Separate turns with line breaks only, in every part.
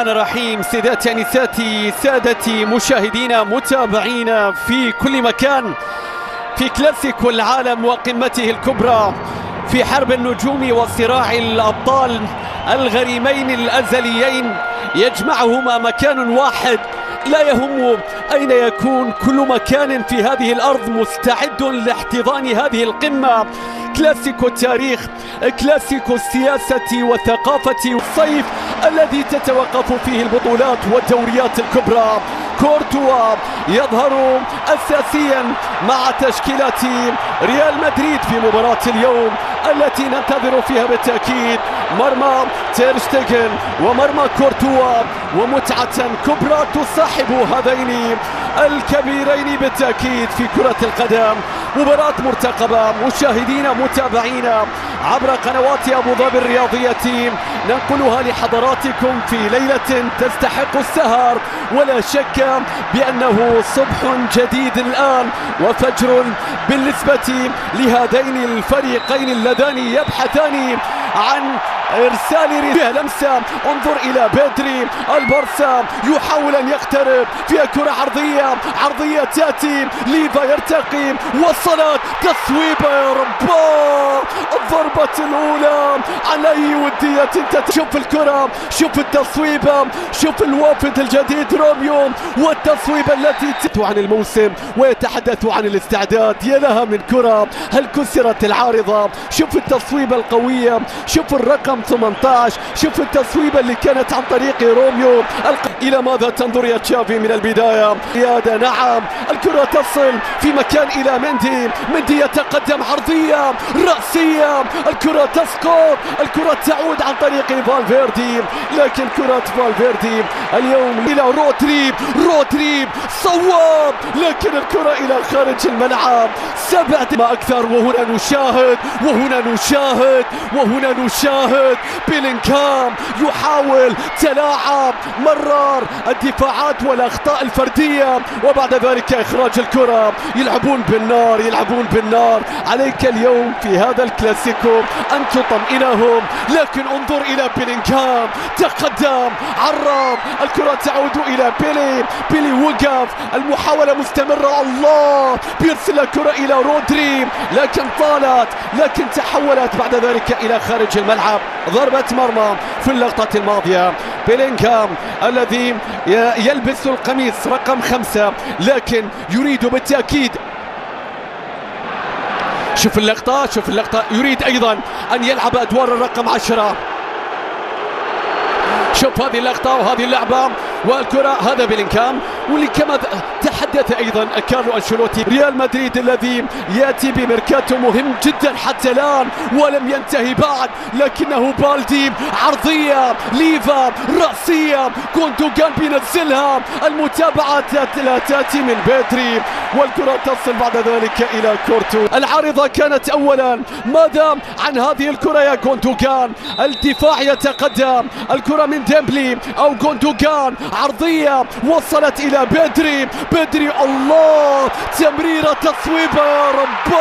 الرحمن الرحيم. سيداتي نساتي سادتي مشاهدينا متابعينا في كل مكان، في كلاسيكو العالم وقمته الكبرى، في حرب النجوم وصراع الأبطال الغريمين الأزليين يجمعهما مكان واحد. لا يهم أين يكون، كل مكان في هذه الأرض مستعد لاحتضان هذه القمة. كلاسيكو التاريخ، كلاسيكو السياسة والثقافة والصيف الذي تتوقف فيه البطولات والدوريات الكبرى. كورتوا يظهر أساسيا مع تشكيلة ريال مدريد في مباراة اليوم التي ننتظر فيها بالتأكيد مرمى تير شتيغن ومرمى كورتوا، ومتعة كبرى تصاحب هذين الكبيرين بالتأكيد في كرة القدم. مباراة مرتقبة مشاهدينا متابعينا عبر قنوات أبو ظبي الرياضية، ننقلها لحضراتكم في ليلة تستحق السهر، ولا شك بأنه صبح جديد الآن وفجر بالنسبة لهذين الفريقين اللذان يبحثان عن إرسال فيها لمسة. انظر إلى بيدري، البارسا يحاول أن يقترب فيها كرة عرضية تأتي، ليفا يرتقي، وصلت تصويبة يا رب، الضربة الأولى على أي ودية. شوف الكرة، شوف التصويبة، شوف الوافد الجديد روميو والتصويبة التي عن الموسم ويتحدث عن الاستعداد. يا لها من كرة، هل كسرت العارضة؟ شوف التصويبة القوية، شوف الرقم 18، شوف التصويبة اللي كانت عن طريق روميو. إلى ماذا تنظر يا تشافي من البداية؟ قيادة، نعم، الكرة تصل في مكان إلى مندي يتقدم، عرضية رأسية، الكرة تسقط، الكرة تعود عن طريق فالفيردي، لكن كرة فالفيردي اليوم إلى رودريب صواب، لكن الكرة إلى خارج الملعب. 7 ما أكثر، وهنا نشاهد بيلينغهام يحاول تلاعب، مرر الدفاعات والأخطاء الفردية، وبعد ذلك إخراج الكرة. يلعبون بالنار. عليك اليوم في هذا الكلاسيكو أن تطمئنهم، لكن انظر إلى بيلينغهام، تقدم، عرض، الكرة تعود إلى بيلي وقف، المحاولة مستمرة، الله، بيرسل الكرة إلى رودري، لكن طالت، لكن تحولت بعد ذلك إلى خارج الملعب. ضربة مرمى في اللقطة الماضية. بيلينغهام الذي يلبس القميص رقم 5 لكن يريد بالتأكيد، شوف اللقطة، يريد أيضا أن يلعب أدوار الرقم 10. شوف هذه اللقطة وهذه اللعبة والكرة، هذا بيلينغهام، واللي كما تحدث أيضا كارلو أنشيلوتي، ريال مدريد الذي يأتي بميركاتو مهم جدا حتى الآن ولم ينتهي بعد، لكنه بالدي، عرضية، ليفا، رأسية، غوندوغان بينزلها، المتابعة لا تأتي من بيدري، والكرة تصل بعد ذلك إلى كورتو. العارضة كانت أولا، ماذا عن هذه الكرة يا غوندوغان؟ الدفاع يتقدم، الكرة من ديمبلي أو غوندوغان، عرضية وصلت إلى بيدري، الله، تمريرة، تصويبة يا رب،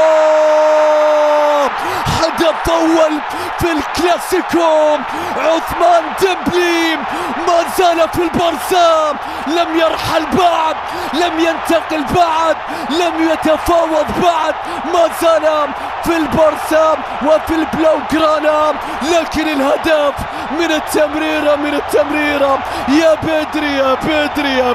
هدف أول في الكلاسيكو. عثمان ديمبلي ما زال في البارسا، لم يرحل بعد، لم ينتقل بعد، لم يتفاوض بعد، ما زال في البارسا وفي البلاوغرانا، لكن الهدف من التمريرة يا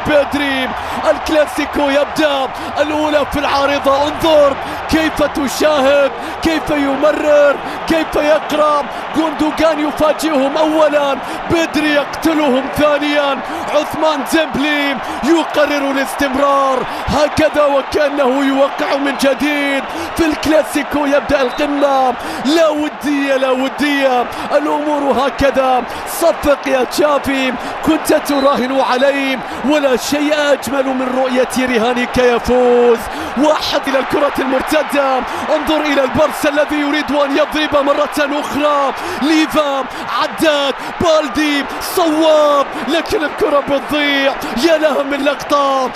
بيدري. الكلاسيكو يبدأ، الأولى في العارضة، انظر كيف تشاهد، كيف يمرر، كيف يقرأ. غوندوغان يفاجئهم أولا، بيدري يقتلهم ثانيا، عثمان ديمبلي يقرر الاستمرار، هكذا وكأنه يوقع من جديد في الكلاسيكو. يبدأ القمة، لا ودية، الأمور هكذا. صفق يا تشافي، كنت تراهن عليه، ولا شيء أجمل من رؤية رهانك يفوز. 1 إلى الكرة المرتدة، انظر إلى البارسا الذي يريد أن يضرب مرة أخرى، ليفا عدت بالدي صوب لكن الكرة بتضيع. يا لها من لقطة،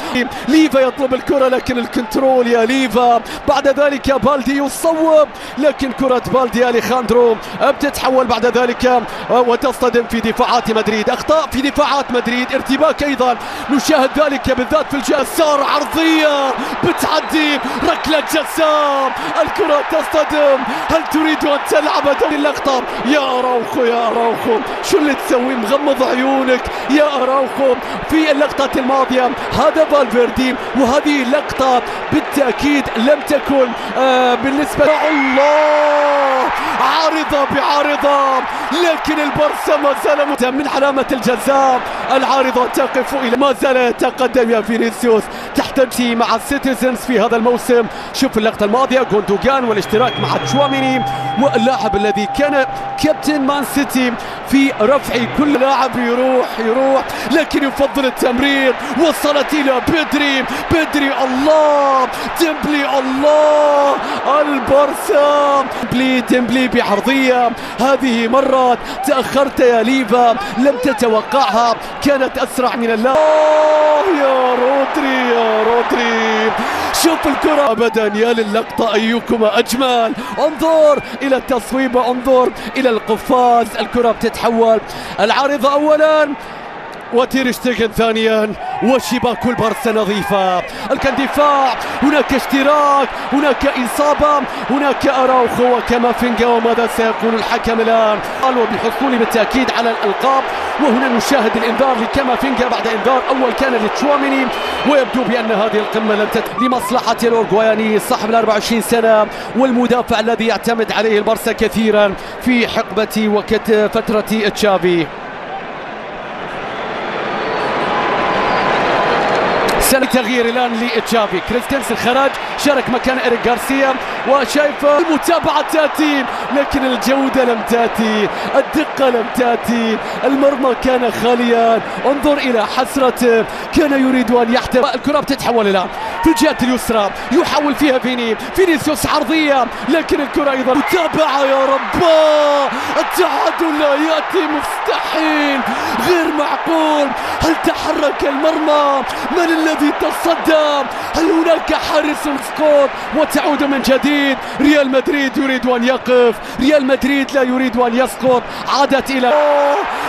ليفا يطلب الكرة لكن الكنترول يا ليفا. بعد ذلك بالدي يصوب لكن كرة بالدي أليخاندرو بتتحول بعد ذلك وتصطدم في دفاعات مدريد. أخطاء في دفاعات مدريد، ارتباك أيضا نشاهد ذلك بالذات في الجسار، عرضية بتعدي ركلة جسام، الكرة تصطدم. هل تريد أن تلعب هذه اللقطة؟ يا أراوخو يا أراوخو شو اللي تسوي؟ مغمض عيونك يا أراوخو. في اللقطة الماضية هذا فالفيردي، وهذه اللقطة بالتأكيد لم تكن بالنسبة الله عارضة بعارضة، لكن البارسا ما زال من علامة الجزاء. العارضة تقف إلى ما زال يتقدم يا فينيسيوس تحتاج مع السيتيزنز في هذا الموسم. شوف اللقطة الماضية غوندوغان والاشتراك مع تشواميني، واللاعب الذي كان كابتن مان سيتي في رفع كل لاعب يروح لكن يفضل التمرير. وصلت إلى بدري الله ديمبلي الله البارسا ديمبلي بعرضية. هذه مرة تأخرت يا ليفا، لم تتوقعها، كانت أسرع من اللاعب. يا رودري شوف الكرة أبدا. يا للقطة أيكما أجمل. انظر إلى التصويبة، انظر إلى القفاز، الكرة بتتحول. العارضة أولا وتير شتيغن ثانيا، وشباك البارسا نظيفة. كان دفاع، هناك اشتراك، هناك إصابة، هناك أراوخو وكامافينجا. وماذا سيقول الحكم الآن؟ وبالحصول بالتأكيد على الألقاب. وهنا نشاهد الإنذار لكامافينجا بعد إنذار أول كان لتشواميني، ويبدو بأن هذه القمة لم لمصلحة الأورغواياني صاحب 24 سنة والمدافع الذي يعتمد عليه البارسا كثيرا في حقبة فترة تشافي. تغيير الان لتشافي. كريستنسن خرج، شارك مكان إريك غارسيا، وشايف المتابعة تأتي لكن الجودة لم تأتي، الدقة لم تأتي، المرمى كان خاليا. انظر إلى حسرته، كان يريد أن يحتفل. الكرة بتتحول الآن في الجهة اليسرى، يحاول فيها فينيسيوس عرضية لكن الكرة أيضا متابعة. يا رب التعادل لا يأتي، مستحيل، غير معقول. هل تحرك المرمى؟ من الذي تصدى؟ هل هناك حارس سقوط؟ وتعود من جديد. ريال مدريد يريد أن يقف، ريال مدريد لا يريد أن يسقط. عادت إلى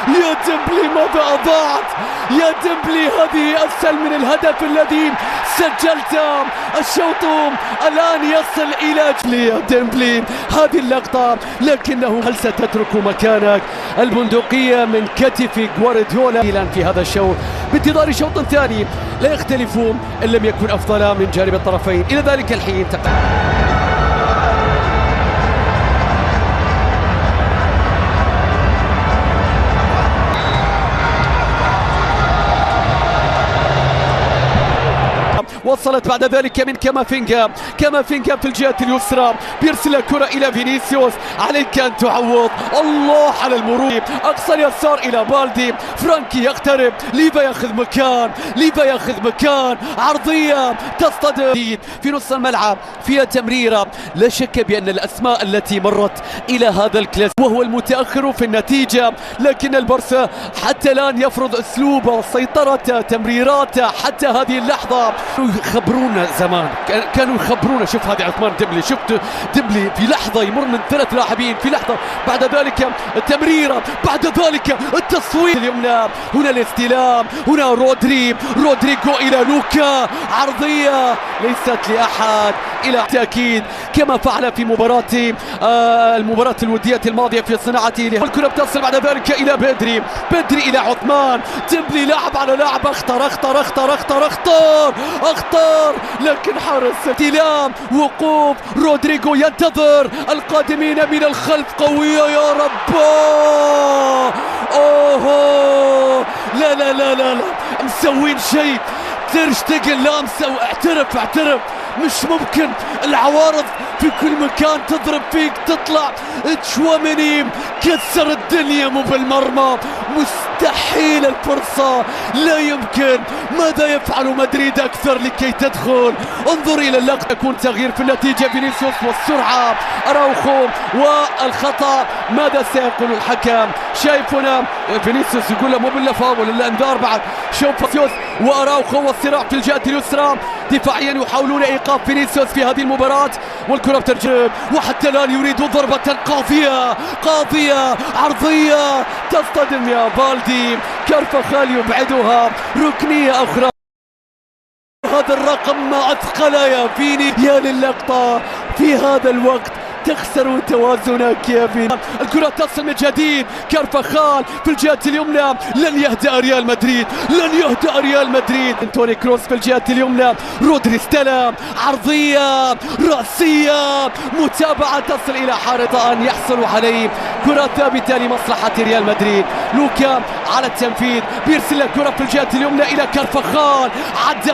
يا ديمبلي ماذا أضاعت يا ديمبلي؟ هذه أسهل من الهدف الذي سجلته. الشوط الآن يصل إلى يا ديمبلي هذه اللقطة، لكنه هل ستترك مكانك؟ البندقية من كتف غوارديولا في هذا الشوط بانتظار شوط ثاني لا يختلفون إن لم يكن أفضل من جانب الطرفين. إلى ذلك الحين وصلت بعد ذلك من كامافينجا في الجهة اليسرى، بيرسل الكرة إلى فينيسيوس. عليك أن تعوض. الله على المرور، أقصى اليسار إلى بالدي. فرانكي يقترب، ليفا ياخذ مكان، عرضية تصطدم في نص الملعب فيها تمريرة. لا شك بأن الأسماء التي مرت إلى هذا الكلاس وهو المتأخر في النتيجة، لكن البارسا حتى الآن يفرض أسلوبه وسيطرته تمريراته حتى هذه اللحظة. يخبرونا زمان، كانوا يخبرونا. شوف هذه عثمان ديمبلي، شفت ديمبلي في لحظة يمر من 3 لاعبين في لحظة، بعد ذلك التمريرة، بعد ذلك التصوير اليمنى، هنا الاستلام، هنا رودريغو إلى لوكا، عرضية ليست لأحد إلى تأكيد كما فعل في المباراة الودية الماضية في صناعته. والكرة بتصل بعد ذلك إلى بدري إلى عثمان ديمبلي، لاعب على لاعب، اخطر لكن حارس. استلام، وقوف، رودريغو ينتظر القادمين من الخلف، قوية يا رب. اوه لا مسوين شيء. تير شتيغن لا مسوي. اعترف، مش ممكن. العوارض في كل مكان، تضرب فيك تطلع. تشواميني كسر الدنيا مو بالمرمى، مستحيل الفرصة، لا يمكن. ماذا يفعل مدريد أكثر لكي تدخل؟ انظر إلى اللقطة، يكون تغيير في النتيجة. فينيسيوس والسرعة، أراوخو والخطأ، ماذا سيقول الحكم؟ شايف هنا فينيسيوس يقول له مو بالله فاول الا انذار بعد. شوف فينيسيوس واراوخو والصراع في الجهة اليسرى، دفاعيا يحاولون ايقاف فينيسيوس في هذه المباراة، والكرة بترجع وحتى الآن يريد ضربة قاضية عرضية تصطدم يا بالدي. كارفاخال يبعدها، ركنية أخرى. هذا الرقم ما أثقل يا فيني. يا للقطة في هذا الوقت تخسر توازنك يا فيني. الكرة تصل من جديد، كارفاخال في الجهة اليمنى. لن يهدأ ريال مدريد. توني كروس في الجهة اليمنى، رودري استلم، عرضية رأسية، متابعة تصل إلى حارة أن يحصل عليه. كرة ثابتة لمصلحة ريال مدريد. لوكا على التنفيذ، بيرسل الكرة في الجهة اليمنى إلى كارفاخال، عدى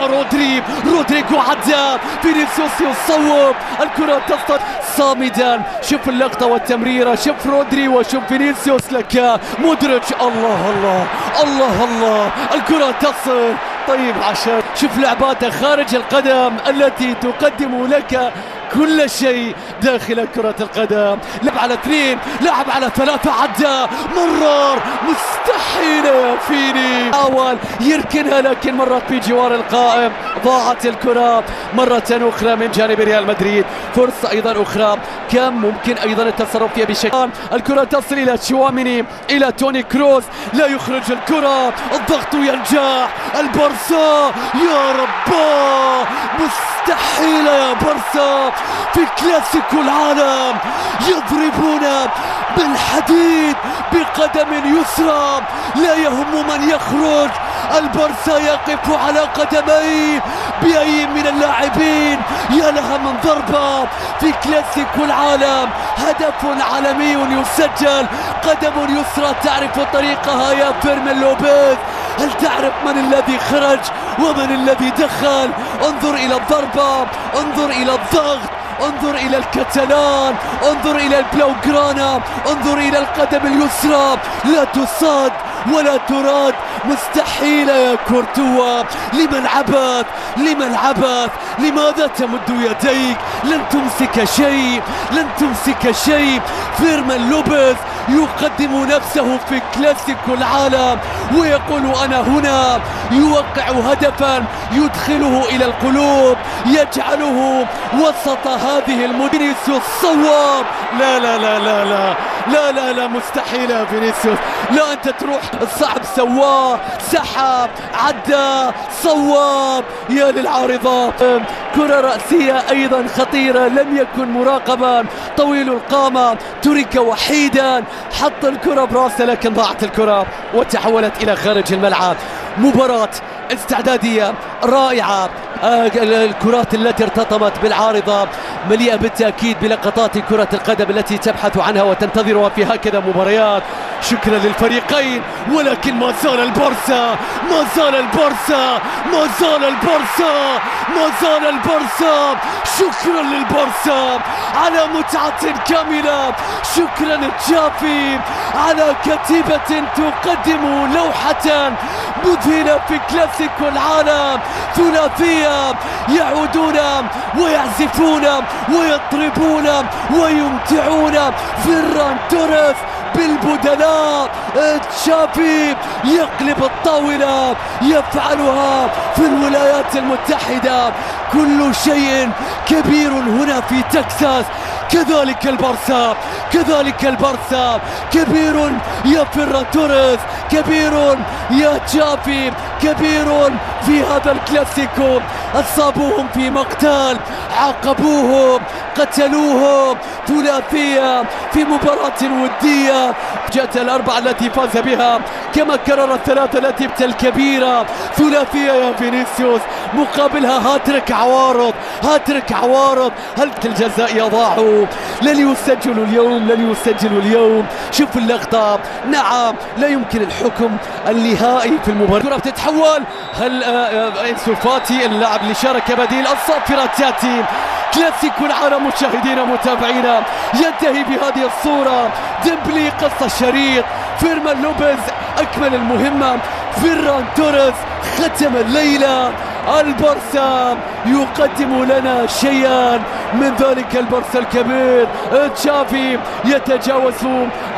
رودريغو عدى، فينيسيوس يصوب، الكرة تصل صامدا. شوف اللقطة والتمريرة، شوف رودري وشوف فينيسيوس، لك مودريتش، الله، الكرة تصل. طيب عشان شوف لعباته خارج القدم التي تقدم لك كل شيء داخل كرة القدم. لعب على 2، لعب على 3، عدى، مرر، مستحيل يا فيني. حاول يركنها لكن مرت في جوار القائم، ضاعت الكرة مرة أخرى من جانب ريال مدريد. فرصة أيضا أخرى كان ممكن أيضا التصرف فيها بشكل. الكرة تصل إلى تشواميني، إلى توني كروس، لا يخرج الكرة، الضغط ينجح. البارسا يا رباه، مستحيل يا بارسا في كلاسيكو العالم يضربون بالحديد بقدم يسرى، لا يهم من يخرج. البارسا يقف على قدميه بأي من اللاعبين. يا لها من ضربة في كلاسيكو العالم، هدف عالمي يسجل، قدم يسرى تعرف طريقها يا فيرمين لوبيز. هل تعرف من الذي خرج ومن الذي دخل؟ انظر إلى الضربة، انظر إلى الضغط، انظر إلى الكتالان، انظر إلى البلوغرانا، انظر إلى القدم اليسرى، لا تصاد ولا تراد. مستحيل يا كورتوا، لمن عبث؟ لماذا تمد يديك؟ لن تمسك شيء. فيرمين لوبيز يقدم نفسه في كلاسيكو العالم ويقول أنا هنا، يوقع هدفا يدخله إلى القلوب، يجعله وسط هذه فينيسيوس صواب. لا مستحيل يا فينيسيوس، لا أنت تروح الصعب سواه، سحب، عدى، صواب. يا للعارضات، كرة رأسية أيضا خطيرة، لم يكن مراقبا، طويل القامة، ترك وحيدا، حط الكرة براسه لكن ضاعت الكرة وتحولت إلى خارج الملعب. مباراة استعدادية رائعة، الكرات التي ارتطمت بالعارضة مليئة بالتأكيد بلقطات كرة القدم التي تبحث عنها وتنتظرها في هكذا مباريات. شكرا للفريقين، ولكن ما زال البارسا شكرا للبارسا على متعة كاملة، شكرا تشافي على كتيبة تقدم لوحة مذهلة في كلاسيكو العالم. ثلاثية يعودون ويعزفون ويطربون ويمتعون. فيران توريس بالبدلاء، تشافي يقلب الطاولة، يفعلها في الولايات المتحدة. كل شيء كبير هنا في تكساس، كذلك البارسا كبير يا فيران توريس، كبير يا تشافي، كبير في هذا الكلاسيكو. أصابوهم في مقتل، عاقبوهم، قتلوهم. ثلاثية في مباراة ودية، جاءت الأربعة التي فاز بها كما كرر الثلاثة التي الكبيرة. ثلاثية يا فينيسيوس، مقابلها هاتريك عوارض. هل الجزاء يضاعوا؟ لن يسجلوا اليوم. شوف اللقطة، نعم لا يمكن الحكم النهائي في المباراة. الكرة بتتحول، هل انسو فاتي اللاعب اللي شارك بديل؟ الصافرة تأتي كلاسيكو العالم مشاهدينا متابعينا ينتهي بهذه الصورة. ديمبلي قص الشريط، فيرمان لوبيز أكمل المهمة، فيران توريس ختم الليلة. البارسا يقدم لنا شيئا من ذلك البارسا الكبير. تشافي يتجاوز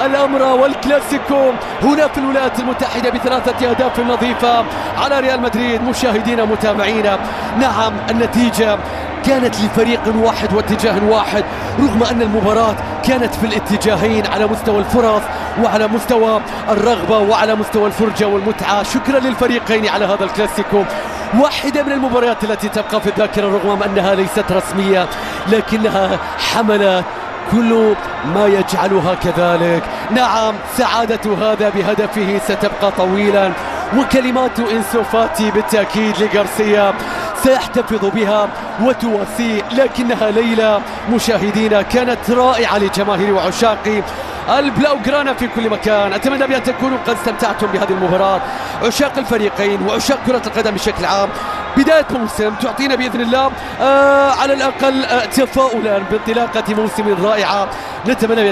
الأمر والكلاسيكو هنا في الولايات المتحدة ب3 أهداف نظيفة على ريال مدريد. مشاهدينا متابعينا، نعم النتيجة كانت لفريق واحد واتجاه واحد، رغم أن المباراة كانت في الاتجاهين على مستوى الفرص وعلى مستوى الرغبة وعلى مستوى الفرجة والمتعة. شكرا للفريقين على هذا الكلاسيكو، واحدة من المباريات التي تبقى في الذاكرة رغم أنها ليست رسمية، لكنها حملت كل ما يجعلها كذلك. نعم سعادة هذا بهدفه ستبقى طويلا، وكلمات إنسو فاتي بالتأكيد لغارسيا سيحتفظ بها وتواسيه. لكنها ليلة مشاهدينا كانت رائعة لجماهير وعشاق البلاوغرانا في كل مكان. أتمنى بأن تكونوا قد استمتعتم بهذه المباراة، عشاق الفريقين وعشاق كرة القدم بشكل عام. بداية موسم تعطينا بإذن الله على الأقل تفاؤلا بانطلاقة موسم رائعة. نتمنى